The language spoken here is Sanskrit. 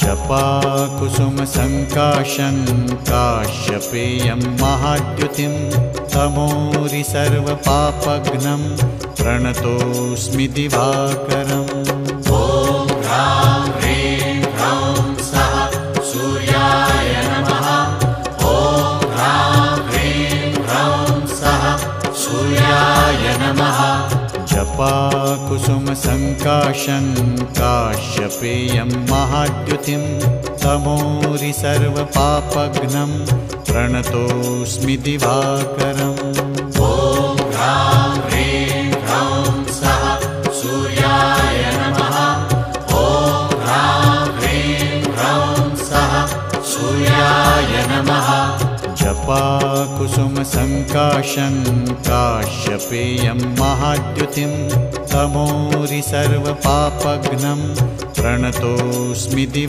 जपाकुसुमसङ्काशं काश्यपेयं महाद्युतिं तमोरि सर्वपापघ्नं प्रणतोऽस्मि दिवाकरम्। ॐ ह्रां ह्रीं ह्रौं सः सूर्याय नमः। ॐ ह्रां ह्रीं ह्रौं सः सूर्याय नमः। जपाकुसुमसङ्काशं काश्यपेयं महाद्युतिं तमोरि सर्वपापघ्नं प्रणतोऽस्मि दिवाकरम्। ॐ ह्रां ह्रीं ह्रौं सः सूर्याय नमः। ॐ ह्रां ह्रीं ह्रौं सः सूर्याय नमः। जपाकुसुमसङ्काशं काश्यपेयं महाद्युतिं तमोरि सर्वपापघ्नं प्रणतोऽस्मि दिवाकरम्।